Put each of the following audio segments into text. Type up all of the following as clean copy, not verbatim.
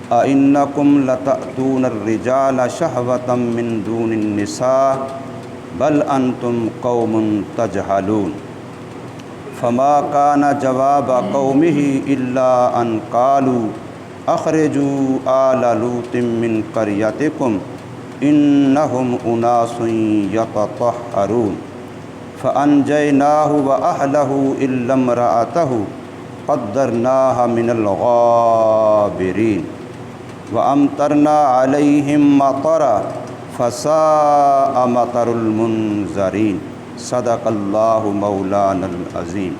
أَإِنَّكُمْ لَتَأْتُونَ الرِّجَالَ شَهْوَةً مِّن دُونِ النِّسَاءِ بَلْ أَنْتُمْ قَوْمٌ تَجْهَلُونَ فَمَا كَانَ جَوَابَ قَوْمِهِ إِلَّا أَنْ قَالُوا أَخْرِجُوا آلَ لُوطٍ مِّن قَرْيَتِكُمْ إِنَّهُمْ أُنَاسٌ يَتَطَهَّرُونَ فَأَنْجَيْنَاهُ وَأَهْلَهُ إِلَّا امْرَأَتَهُ قَدَّرْنَاهَا مِنَ الْغَابِرِينَ وَأَمْطَرْنَا عَلَيْهِمْ مَطَرًا فَسَاءَ مَطَرُ الْمُنذَرِينَ صدق اللہ مولانا العظیم۔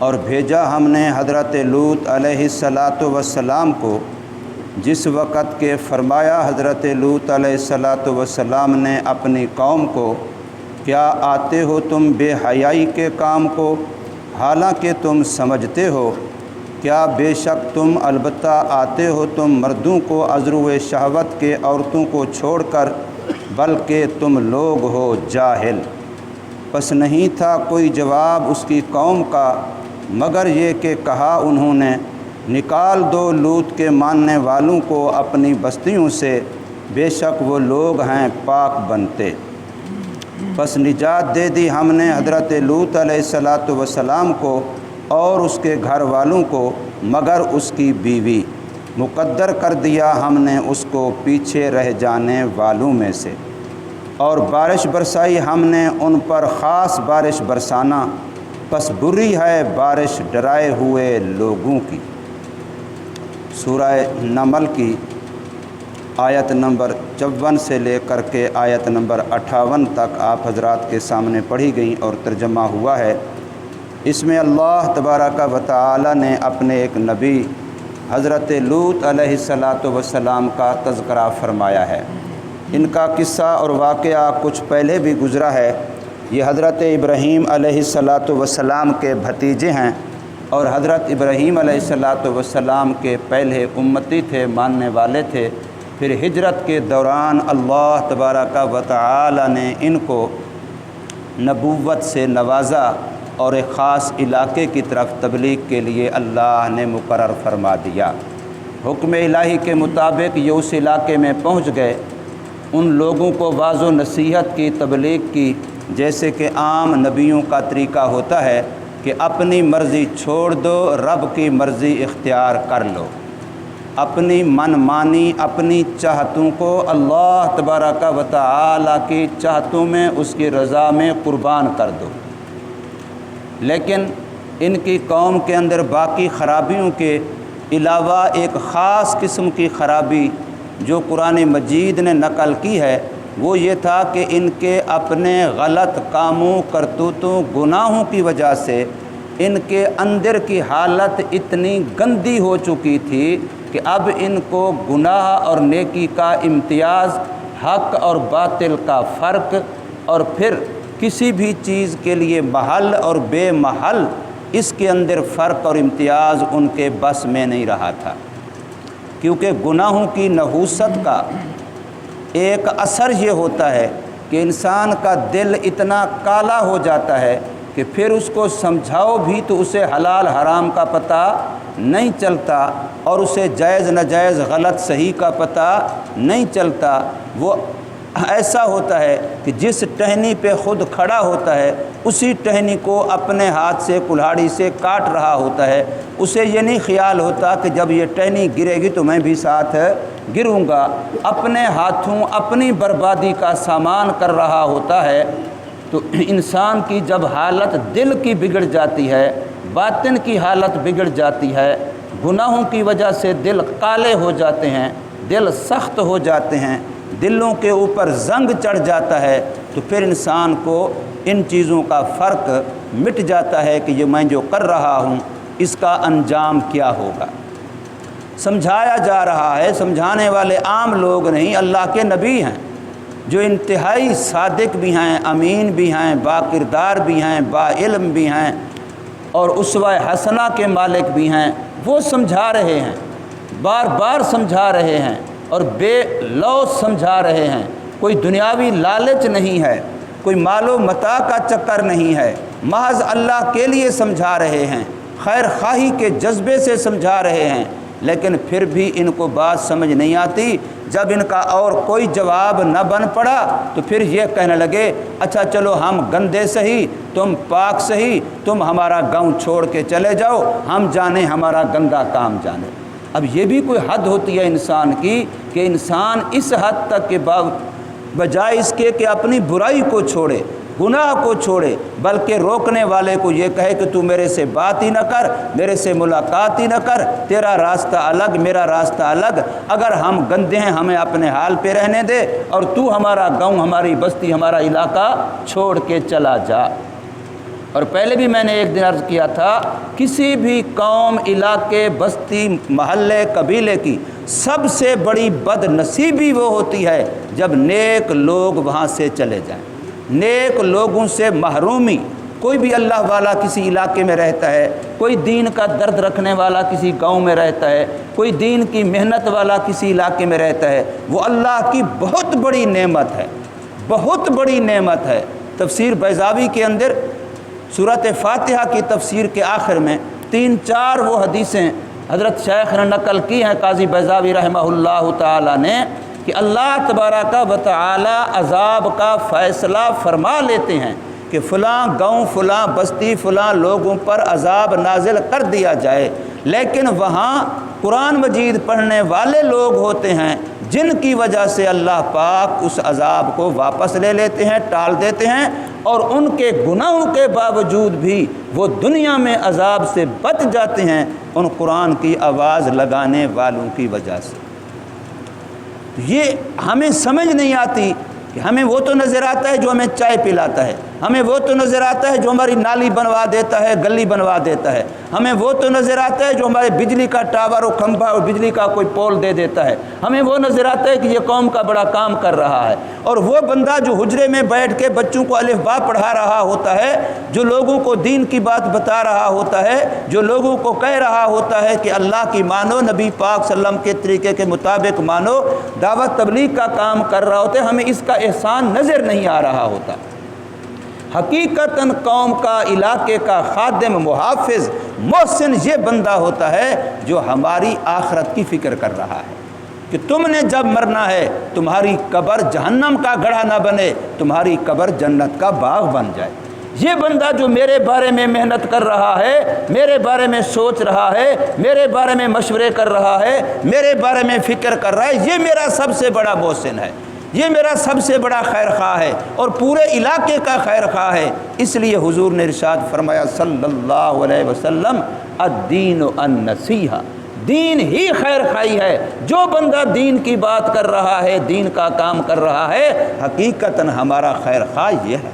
اور بھیجا ہم نے حضرت لوط علیہ السلام کو جس وقت کہ فرمایا حضرت لوط علیہ السلام نے اپنی قوم کو، کیا آتے ہو تم بے حیائی کے کام کو، حالانکہ تم سمجھتے ہو، کیا بے شک تم البتہ آتے ہو تم مردوں کو عذرو شہوت کے عورتوں کو چھوڑ کر، بلکہ تم لوگ ہو جاہل۔ پس نہیں تھا کوئی جواب اس کی قوم کا مگر یہ کہ کہا انہوں نے، نکال دو لوط کے ماننے والوں کو اپنی بستیوں سے، بے شک وہ لوگ ہیں پاک بنتے۔ پس نجات دے دی ہم نے حضرت لوط علیہ السلام کو اور اس کے گھر والوں کو مگر اس کی بیوی، مقدر کر دیا ہم نے اس کو پیچھے رہ جانے والوں میں سے، اور بارش برسائی ہم نے ان پر خاص بارش برسانا، پس بری ہے بارش ڈرائے ہوئے لوگوں کی۔ سورہ نمل کی آیت نمبر 54 سے لے کر کے آیت نمبر 58 تک آپ حضرات کے سامنے پڑھی گئیں اور ترجمہ ہوا ہے۔ اس میں اللہ تبارک و تعالی نے اپنے ایک نبی حضرت لوط علیہ السلام کا تذکرہ فرمایا ہے۔ ان کا قصہ اور واقعہ کچھ پہلے بھی گزرا ہے۔ یہ حضرت ابراہیم علیہ السلام کے بھتیجے ہیں اور حضرت ابراہیم علیہ السلام کے پہلے امتی تھے، ماننے والے تھے۔ پھر ہجرت کے دوران اللہ تبارک و تعالی نے ان کو نبوت سے نوازا اور ایک خاص علاقے کی طرف تبلیغ کے لیے اللہ نے مقرر فرما دیا۔ حکم الہی کے مطابق یہ اس علاقے میں پہنچ گئے۔ ان لوگوں کو واعظ و نصیحت کی، تبلیغ کی، جیسے کہ عام نبیوں کا طریقہ ہوتا ہے کہ اپنی مرضی چھوڑ دو، رب کی مرضی اختیار کر لو، اپنی من مانی، اپنی چاہتوں کو اللہ تبارک و تعالی کی چاہتوں میں، اس کی رضا میں قربان کر دو۔ لیکن ان کی قوم کے اندر باقی خرابیوں کے علاوہ ایک خاص قسم کی خرابی جو قرآن مجید نے نقل کی ہے وہ یہ تھا کہ ان کے اپنے غلط کاموں، کرتوتوں، گناہوں کی وجہ سے ان کے اندر کی حالت اتنی گندی ہو چکی تھی کہ اب ان کو گناہ اور نیکی کا امتیاز، حق اور باطل کا فرق، اور پھر کسی بھی چیز کے لیے محل اور بے محل، اس کے اندر فرق اور امتیاز ان کے بس میں نہیں رہا تھا، کیونکہ گناہوں کی نحوست کا ایک اثر یہ ہوتا ہے کہ انسان کا دل اتنا کالا ہو جاتا ہے کہ پھر اس کو سمجھاؤ بھی تو اسے حلال حرام کا پتہ نہیں چلتا، اور اسے جائز ناجائز غلط صحیح کا پتہ نہیں چلتا۔ وہ ایسا ہوتا ہے کہ جس ٹہنی پہ خود کھڑا ہوتا ہے اسی ٹہنی کو اپنے ہاتھ سے کلہاڑی سے کاٹ رہا ہوتا ہے۔ اسے یہ نہیں خیال ہوتا کہ جب یہ ٹہنی گرے گی تو میں بھی ساتھ گروں گا۔ اپنے ہاتھوں اپنی بربادی کا سامان کر رہا ہوتا ہے۔ تو انسان کی جب حالت دل کی بگڑ جاتی ہے، باطن کی حالت بگڑ جاتی ہے، گناہوں کی وجہ سے دل کالے ہو جاتے ہیں، دل سخت ہو جاتے ہیں، دلوں کے اوپر زنگ چڑھ جاتا ہے، تو پھر انسان کو ان چیزوں کا فرق مٹ جاتا ہے کہ یہ میں جو کر رہا ہوں اس کا انجام کیا ہوگا۔ سمجھایا جا رہا ہے، سمجھانے والے عام لوگ نہیں، اللہ کے نبی ہیں جو انتہائی صادق بھی ہیں، امین بھی ہیں، با کردار بھی ہیں، با علم بھی ہیں، اور اسوہ حسنہ کے مالک بھی ہیں۔ وہ سمجھا رہے ہیں، بار بار سمجھا رہے ہیں اور بے لوث سمجھا رہے ہیں۔ کوئی دنیاوی لالچ نہیں ہے، کوئی مال و متاع کا چکر نہیں ہے، محض اللہ کے لیے سمجھا رہے ہیں، خیر خواہی کے جذبے سے سمجھا رہے ہیں۔ لیکن پھر بھی ان کو بات سمجھ نہیں آتی۔ جب ان کا اور کوئی جواب نہ بن پڑا تو پھر یہ کہنے لگے اچھا چلو ہم گندے سہی تم پاک سہی، تم ہمارا گاؤں چھوڑ کے چلے جاؤ، ہم جانے ہمارا گندا کام جانے۔ اب یہ بھی کوئی حد ہوتی ہے انسان کی کہ انسان اس حد تک کہ بجائے اس کے کہ اپنی برائی کو چھوڑے، گناہ کو چھوڑے، بلکہ روکنے والے کو یہ کہے کہ تو میرے سے بات ہی نہ کر، میرے سے ملاقات ہی نہ کر، تیرا راستہ الگ میرا راستہ الگ، اگر ہم گندے ہیں ہمیں اپنے حال پہ رہنے دے اور تو ہمارا گاؤں ہماری بستی ہمارا علاقہ چھوڑ کے چلا جا۔ اور پہلے بھی میں نے ایک دن عرض کیا تھا، کسی بھی قوم، علاقے، بستی، محلے، قبیلے کی سب سے بڑی بد نصیبی وہ ہوتی ہے جب نیک لوگ وہاں سے چلے جائیں، نیک لوگوں سے محرومی۔ کوئی بھی اللہ والا کسی علاقے میں رہتا ہے، کوئی دین کا درد رکھنے والا کسی گاؤں میں رہتا ہے، کوئی دین کی محنت والا کسی علاقے میں رہتا ہے، وہ اللہ کی بہت بڑی نعمت ہے، بہت بڑی نعمت ہے۔ تفسیر بیضاوی کے اندر سورۃ فاتحہ کی تفسیر کے آخر میں 3-4 وہ حدیثیں حضرت شیخ نے نقل کی ہیں قاضی بیضاوی رحمہ اللہ تعالی نے کہ اللہ تبارک و تعالی عذاب کا فیصلہ فرما لیتے ہیں کہ فلاں گاؤں، فلاں بستی، فلاں لوگوں پر عذاب نازل کر دیا جائے، لیکن وہاں قرآن مجید پڑھنے والے لوگ ہوتے ہیں جن کی وجہ سے اللہ پاک اس عذاب کو واپس لے لیتے ہیں، ٹال دیتے ہیں، اور ان کے گناہوں کے باوجود بھی وہ دنیا میں عذاب سے بچ جاتے ہیں ان قرآن کی آواز لگانے والوں کی وجہ سے۔ یہ ہمیں سمجھ نہیں آتی کہ ہمیں وہ تو نظر آتا ہے جو ہمیں چائے پلاتا ہے، ہمیں وہ تو نظر آتا ہے جو ہماری نالی بنوا دیتا ہے، گلی بنوا دیتا ہے، ہمیں وہ تو نظر آتا ہے جو ہمارے بجلی کا ٹاور اور کھمبا اور بجلی کا کوئی پول دے دیتا ہے، ہمیں وہ نظر آتا ہے کہ یہ قوم کا بڑا کام کر رہا ہے، اور وہ بندہ جو حجرے میں بیٹھ کے بچوں کو الف با پڑھا رہا ہوتا ہے، جو لوگوں کو دین کی بات بتا رہا ہوتا ہے، جو لوگوں کو کہہ رہا ہوتا ہے کہ اللہ کی مانو، نبی پاک صلی اللہ علیہ وسلم کے طریقے کے مطابق مانو، دعوت تبلیغ کا کام کر رہا ہوتا ہے، ہمیں اس کا احسان نظر نہیں آ رہا ہوتا۔ حقیقتاً قوم کا، علاقے کا خادم، محافظ، محسن یہ بندہ ہوتا ہے جو ہماری آخرت کی فکر کر رہا ہے کہ تم نے جب مرنا ہے تمہاری قبر جہنم کا گڑھا نہ بنے، تمہاری قبر جنت کا باغ بن جائے۔ یہ بندہ جو میرے بارے میں محنت کر رہا ہے، میرے بارے میں سوچ رہا ہے، میرے بارے میں مشورے کر رہا ہے، میرے بارے میں فکر کر رہا ہے، یہ میرا سب سے بڑا محسن ہے، یہ میرا سب سے بڑا خیر خواہ ہے اور پورے علاقے کا خیر خواہ ہے۔ اس لیے حضور نے ارشاد فرمایا صلی اللہ علیہ وسلم، الدین النصیحہ، دین ہی خیر خواہی ہے۔ جو بندہ دین کی بات کر رہا ہے، دین کا کام کر رہا ہے، حقیقتاً ہمارا خیر خواہ یہ ہے۔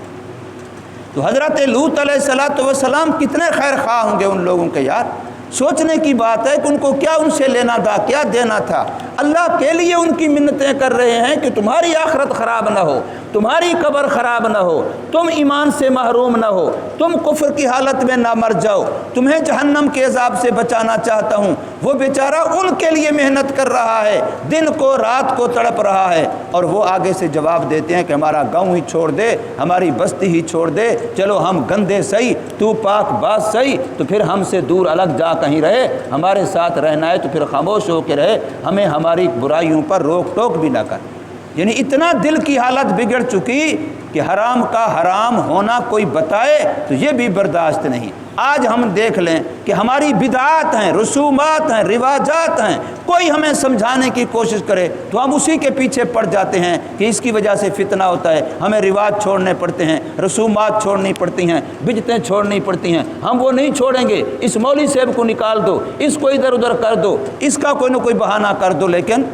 تو حضرت لوط علیہ السلام کتنے خیر خواہ ہوں گے ان لوگوں کے یار۔ سوچنے کی بات ہے کہ ان کو کیا ان سے لینا تھا، کیا دینا تھا۔ اللہ کے لیے ان کی منتیں کر رہے ہیں کہ تمہاری آخرت خراب نہ ہو، تمہاری قبر خراب نہ ہو، تم ایمان سے محروم نہ ہو، تم کفر کی حالت میں نہ مر جاؤ، تمہیں جہنم کے عذاب سے بچانا چاہتا ہوں۔ وہ بیچارہ ان کے لیے محنت کر رہا ہے، دن کو رات کو تڑپ رہا ہے، اور وہ آگے سے جواب دیتے ہیں کہ ہمارا گاؤں ہی چھوڑ دے، ہماری بستی ہی چھوڑ دے، چلو ہم گندے سہی، تو پاک باز سہی، تو پھر ہم سے دور الگ جا کہیں رہے، ہمارے ساتھ رہنا ہے تو پھر خاموش ہو کے رہے، ہمیں ہماری برائیوں پر روک ٹوک بھی نہ کر۔ یعنی اتنا دل کی حالت بگڑ چکی کہ حرام کا حرام ہونا کوئی بتائے تو یہ بھی برداشت نہیں۔ آج ہم دیکھ لیں کہ ہماری بدعات ہیں، رسومات ہیں، رواجات ہیں، کوئی ہمیں سمجھانے کی کوشش کرے تو ہم اسی کے پیچھے پڑ جاتے ہیں کہ اس کی وجہ سے فتنہ ہوتا ہے، ہمیں رواج چھوڑنے پڑتے ہیں، رسومات چھوڑنی پڑتی ہیں، بدعتیں چھوڑنی پڑتی ہیں، ہم وہ نہیں چھوڑیں گے، اس مولوی صاحب کو نکال دو، اس کو ادھر ادھر کر دو، اس کا کوئی نہ کوئی بہانہ کر دو، لیکن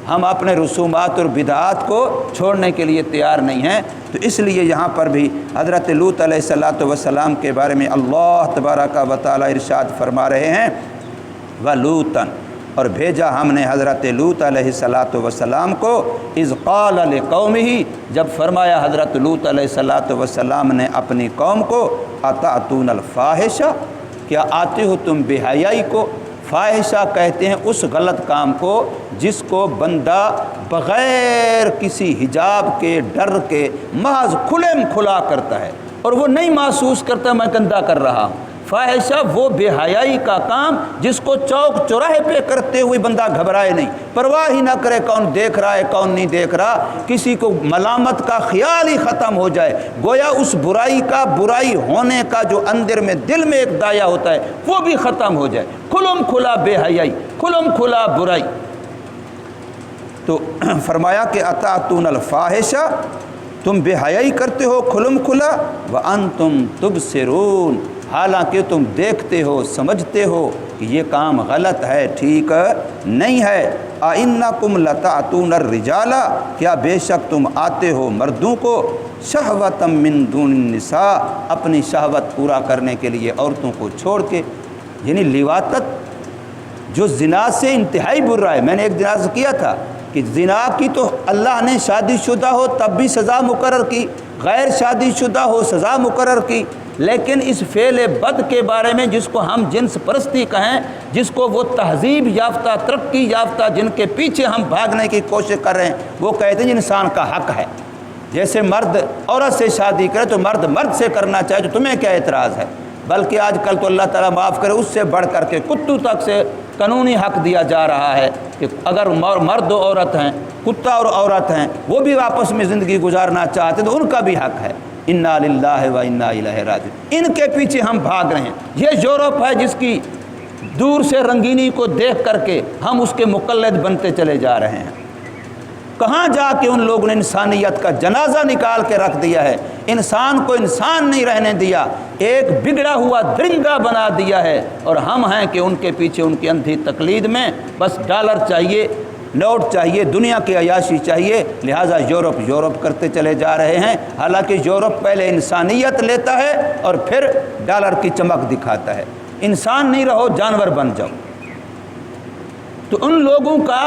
ہم اپنے رسومات اور بدعات کو چھوڑنے کے لیے تیار نہیں ہیں۔ تو اس لیے یہاں پر بھی حضرت لوط علیہ السلام کے بارے میں اللہ تبارک و تعالی ارشاد فرما رہے ہیں، وَلُوطًا، اور بھیجا ہم نے حضرت لوط علیہ السلام کو، اذ قال لقومہ، جب فرمایا حضرت لوط علیہ السلام نے اپنی قوم کو، اتأتون الفاحشہ، کیا آتے ہو تم بے حیائی کو۔ فاحشہ کہتے ہیں اس غلط کام کو جس کو بندہ بغیر کسی حجاب کے، ڈر کے، محض کھلم کھلا کرتا ہے اور وہ نہیں محسوس کرتا میں گندہ کر رہا ہوں۔ فاحشہ وہ بے حیائی کا کام جس کو چوک چوراہے پہ کرتے ہوئے بندہ گھبرائے نہیں، پرواہ ہی نہ کرے کون دیکھ رہا ہے کون نہیں دیکھ رہا، کسی کو ملامت کا خیال ہی ختم ہو جائے، گویا اس برائی کا، برائی ہونے کا جو اندر میں دل میں ایک دایا ہوتا ہے وہ بھی ختم ہو جائے، کھلم کھلا بے حیائی، کھلم کھلا برائی۔ تو فرمایا کہ اتاتون الفاحشہ، تم بے حیائی کرتے ہو کھلم کھلا، وانتم تبصرون، حالانکہ تم دیکھتے ہو سمجھتے ہو کہ یہ کام غلط ہے، ٹھیک نہیں ہے۔ اَإِنَّكُمْ لَتَأْتُونَ الرِّجَالَ، کیا بے شک تم آتے ہو مردوں کو، شہوۃ من دون النساء، اپنی شہوت پورا کرنے کے لیے عورتوں کو چھوڑ کے، یعنی لواطت جو زنا سے انتہائی برا ہے۔ میں نے ایک دن عرض کیا تھا کہ زنا کی تو اللہ نے شادی شدہ ہو تب بھی سزا مقرر کی، غیر شادی شدہ ہو سزا مقرر کی، لیکن اس فعل بد کے بارے میں جس کو ہم جنس پرستی کہیں، جس کو وہ تہذیب یافتہ ترقی یافتہ جن کے پیچھے ہم بھاگنے کی کوشش کر رہے ہیں، وہ کہتے ہیں انسان کا حق ہے، جیسے مرد عورت سے شادی کرے تو مرد مرد سے کرنا چاہے تو تمہیں کیا اعتراض ہے؟ بلکہ آج کل تو اللہ تعالیٰ معاف کرے اس سے بڑھ کر کے کتوں تک سے قانونی حق دیا جا رہا ہے کہ اگر مرد و عورت ہیں، کتا اور عورت ہیں، وہ بھی آپس میں زندگی گزارنا چاہتے تو ان کا بھی حق ہے۔ انا للہ و انا الیہ راجعون۔ ان کے پیچھے ہم بھاگ رہے ہیں۔ یہ یورپ ہے جس کی دور سے رنگینی کو دیکھ کر کے ہم اس کے مقلد بنتے چلے جا رہے ہیں۔ کہاں جا کے ان لوگوں نے انسانیت کا جنازہ نکال کے رکھ دیا ہے، انسان کو انسان نہیں رہنے دیا، ایک بگڑا ہوا درندہ بنا دیا ہے، اور ہم ہیں کہ ان کے پیچھے ان کی اندھی تقلید میں بس ڈالر چاہیے، نوٹ چاہیے، دنیا کی عیاشی چاہیے، لہٰذا یورپ کرتے چلے جا رہے ہیں، حالانکہ یورپ پہلے انسانیت لیتا ہے اور پھر ڈالر کی چمک دکھاتا ہے۔ انسان نہیں رہو، جانور بن جاؤ۔ تو ان لوگوں کا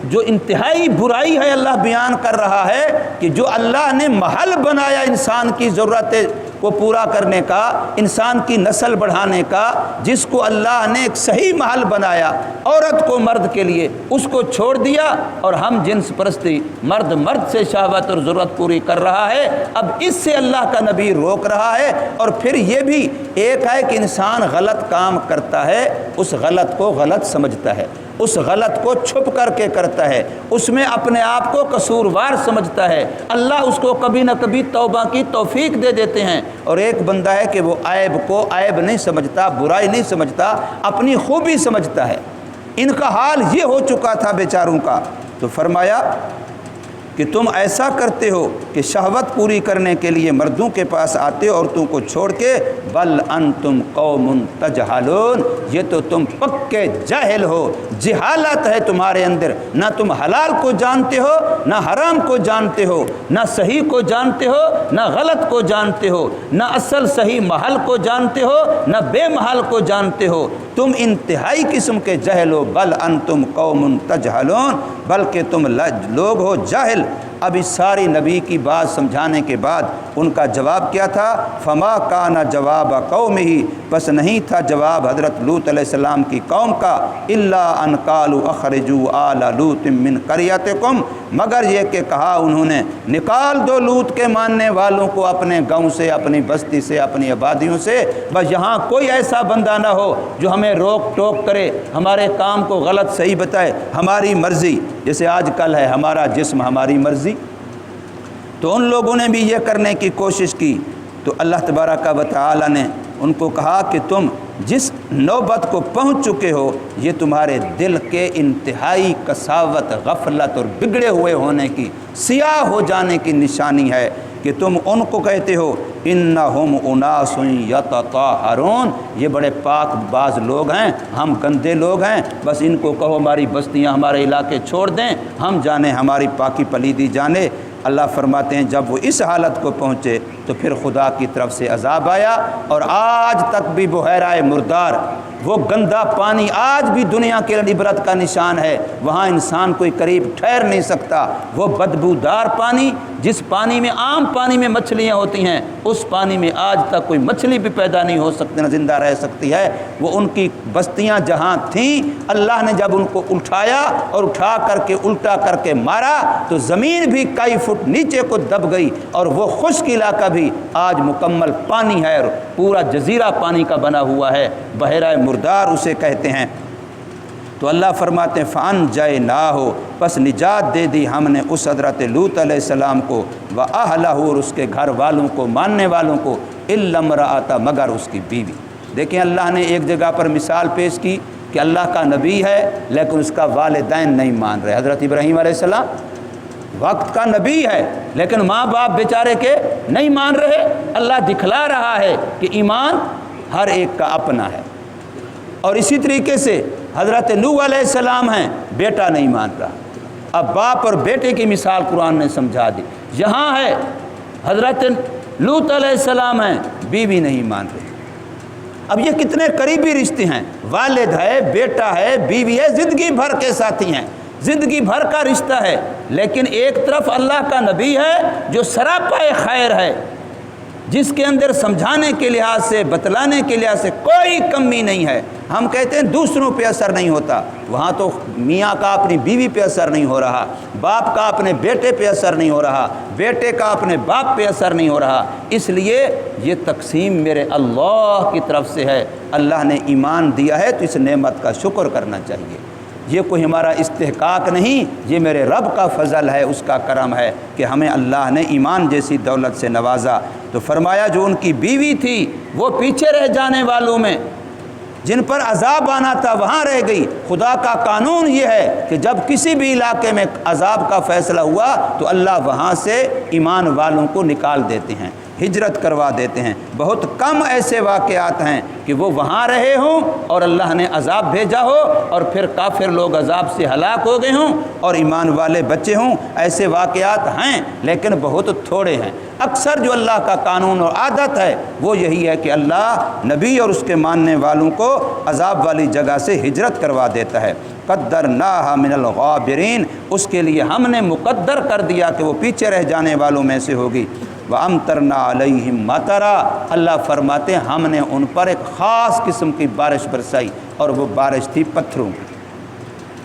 جو انتہائی برائی ہے اللہ بیان کر رہا ہے کہ جو اللہ نے محل بنایا انسان کی ضرورتیں کو پورا کرنے کا، انسان کی نسل بڑھانے کا، جس کو اللہ نے ایک صحیح محل بنایا عورت کو مرد کے لیے، اس کو چھوڑ دیا اور ہم جنس پرستی، مرد مرد سے شہوت اور ضرورت پوری کر رہا ہے۔ اب اس سے اللہ کا نبی روک رہا ہے۔ اور پھر یہ بھی ایک ہے کہ انسان غلط کام کرتا ہے، اس غلط کو غلط سمجھتا ہے، اس غلط کو چھپ کر کے کرتا ہے، اس میں اپنے آپ کو قصوروار سمجھتا ہے، اللہ اس کو کبھی نہ کبھی توبہ کی توفیق دے دیتے ہیں۔ اور ایک بندہ ہے کہ وہ عیب کو عیب نہیں سمجھتا، برائی نہیں سمجھتا، اپنی خوبی سمجھتا ہے۔ ان کا حال یہ ہو چکا تھا بیچاروں کا۔ تو فرمایا کہ تم ایسا کرتے ہو کہ شہوت پوری کرنے کے لیے مردوں کے پاس آتے ہو عورتوں کو چھوڑ کے، بل انتم قوم تجہلون، یہ تو تم پکے جاہل ہو، جہالت ہے تمہارے اندر، نہ تم حلال کو جانتے ہو نہ حرام کو جانتے ہو، نہ صحیح کو جانتے ہو نہ غلط کو جانتے ہو، نہ اصل صحیح محل کو جانتے ہو نہ بے محل کو جانتے ہو، تم انتہائی قسم کے جہل ہو۔ بل انتم قوم تجہلون، بلکہ تم لوگ ہو جاہل۔ اب اس ساری نبی کی بات سمجھانے کے بعد ان کا جواب کیا تھا؟ فما کان جواب قومہ، بس نہیں تھا جواب حضرت لوط علیہ السلام کی قوم کا، الا ان قالوا اخرجوا آل لوط من قریتکم، مگر یہ کہ کہا انہوں نے نکال دو لوط کے ماننے والوں کو اپنے گاؤں سے، اپنی بستی سے، اپنی آبادیوں سے، بس یہاں کوئی ایسا بندہ نہ ہو جو ہمیں روک ٹوک کرے، ہمارے کام کو غلط صحیح بتائے، ہماری مرضی، جیسے آج کل ہے ہمارا جسم ہماری مرضی۔ تو ان لوگوں نے بھی یہ کرنے کی کوشش کی، تو اللہ تبارک و تعالی نے ان کو کہا کہ تم جس نوبت کو پہنچ چکے ہو، یہ تمہارے دل کے انتہائی کساوت، غفلت اور بگڑے ہوئے ہونے کی، سیاہ ہو جانے کی نشانی ہے کہ تم ان کو کہتے ہو انہم اناس یتطہرون، یہ بڑے پاک باز لوگ ہیں، ہم گندے لوگ ہیں، بس ان کو کہو ہماری بستیاں ہمارے علاقے چھوڑ دیں، ہم جانے ہماری پاکی پلیدی جانے۔ اللہ فرماتے ہیں جب وہ اس حالت کو پہنچے تو پھر خدا کی طرف سے عذاب آیا، اور آج تک بھی بحیرہ مردار وہ گندا پانی آج بھی دنیا کے لیے عبرت کا نشان ہے، وہاں انسان کوئی قریب ٹھہر نہیں سکتا۔ وہ بدبودار پانی، جس پانی میں عام پانی میں مچھلیاں ہوتی ہیں، اس پانی میں آج تک کوئی مچھلی بھی پیدا نہیں ہو سکتی، نہ زندہ رہ سکتی ہے۔ وہ ان کی بستیاں جہاں تھیں، اللہ نے جب ان کو اٹھایا اور اٹھا کر کے الٹا کر کے مارا تو زمین بھی کئی فٹ نیچے کو دب گئی، اور وہ خشک علاقہ بھی آج مکمل پانی ہے، اور پورا جزیرہ پانی کا بنا ہوا ہے، بحیرہ مردار اسے کہتے ہیں۔ تو اللہ فرماتے ہیں فَأَنجَيْنَاهُ، پس نجات دے دی ہم نے اس حضرت لوط علیہ السلام کو، وَأَهْلَهُ، اور اس کے گھر والوں کو، ماننے والوں کو، إِلَّا امْرَأَتَهُ، مگر اس کی بیوی۔ دیکھیں اللہ نے ایک جگہ پر مثال پیش کی کہ اللہ کا نبی ہے لیکن اس کا والدین نہیں مان رہے۔ حضرت ابراہیم علیہ السلام وقت کا نبی ہے لیکن ماں باپ بیچارے کے نہیں مان رہے۔ اللہ دکھلا رہا ہے کہ ایمان ہر ایک کا اپنا ہے۔ اور اسی طریقے سے حضرت نوح علیہ السلام ہیں، بیٹا نہیں مان رہا۔ اب باپ اور بیٹے کی مثال قرآن نے سمجھا دی۔ یہاں ہے حضرت لوط علیہ السلام ہیں، بیوی نہیں مان رہی۔ اب یہ کتنے قریبی رشتے ہیں، والد ہے، بیٹا ہے، بیوی ہے، زندگی بھر کے ساتھی ہیں، زندگی بھر کا رشتہ ہے۔ لیکن ایک طرف اللہ کا نبی ہے جو سراپا خیر ہے، جس کے اندر سمجھانے کے لحاظ سے، بتلانے کے لحاظ سے کوئی کمی نہیں ہے۔ ہم کہتے ہیں دوسروں پہ اثر نہیں ہوتا، وہاں تو میاں کا اپنی بیوی پہ اثر نہیں ہو رہا، باپ کا اپنے بیٹے پہ اثر نہیں ہو رہا، بیٹے کا اپنے باپ پہ اثر نہیں ہو رہا۔ اس لیے یہ تقسیم میرے اللہ کی طرف سے ہے۔ اللہ نے ایمان دیا ہے تو اس نعمت کا شکر کرنا چاہیے۔ یہ کوئی ہمارا استحقاق نہیں، یہ میرے رب کا فضل ہے، اس کا کرم ہے کہ ہمیں اللہ نے ایمان جیسی دولت سے نوازا۔ تو فرمایا جو ان کی بیوی تھی وہ پیچھے رہ جانے والوں میں، جن پر عذاب آنا تھا وہاں رہ گئی۔ خدا کا قانون یہ ہے کہ جب کسی بھی علاقے میں عذاب کا فیصلہ ہوا تو اللہ وہاں سے ایمان والوں کو نکال دیتے ہیں، ہجرت کروا دیتے ہیں۔ بہت کم ایسے واقعات ہیں کہ وہ وہاں رہے ہوں اور اللہ نے عذاب بھیجا ہو اور پھر کافر لوگ عذاب سے ہلاک ہو گئے ہوں اور ایمان والے بچے ہوں۔ ایسے واقعات ہیں لیکن بہت تھوڑے ہیں۔ اکثر جو اللہ کا قانون اور عادت ہے وہ یہی ہے کہ اللہ نبی اور اس کے ماننے والوں کو عذاب والی جگہ سے ہجرت کروا دیتا ہے۔ قدرناها من الغابرین، اس کے لیے ہم نے مقدر کر دیا کہ وہ پیچھے رہ جانے والوں میں سے ہوگی۔ وَأَمْطَرْنَا عَلَيْهِمْ مَطَرًا، اللہ فرماتے ہیں ہم نے ان پر ایک خاص قسم کی بارش برسائی، اور وہ بارش تھی پتھروں کی۔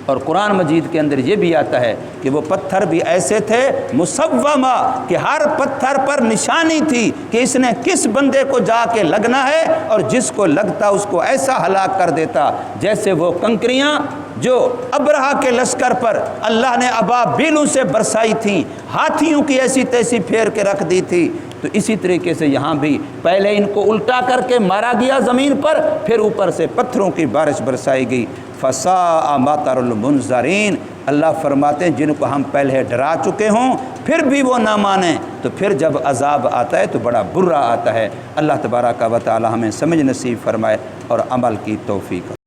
اور قرآن مجید کے اندر یہ بھی آتا ہے کہ وہ پتھر بھی ایسے تھے مسومہ، کہ ہر پتھر پر نشانی تھی کہ اس نے کس بندے کو جا کے لگنا ہے، اور جس کو لگتا اس کو ایسا ہلاک کر دیتا۔ جیسے وہ کنکریاں جو ابرہہ کے لشکر پر اللہ نے ابابیلوں سے برسائی تھیں، ہاتھیوں کی ایسی تیسی پھیر کے رکھ دی تھی، تو اسی طریقے سے یہاں بھی پہلے ان کو الٹا کر کے مارا گیا زمین پر، پھر اوپر سے پتھروں کی بارش برسائی گئی۔ فَسَاءَ مَطَرُ الْمُنذَرِينَ، اللہ فرماتے ہیں جن کو ہم پہلے ڈرا چکے ہوں پھر بھی وہ نہ مانیں تو پھر جب عذاب آتا ہے تو بڑا برا آتا ہے۔ اللہ تبارک و تعالی ہمیں سمجھ نصیب فرمائے اور عمل کی توفیق۔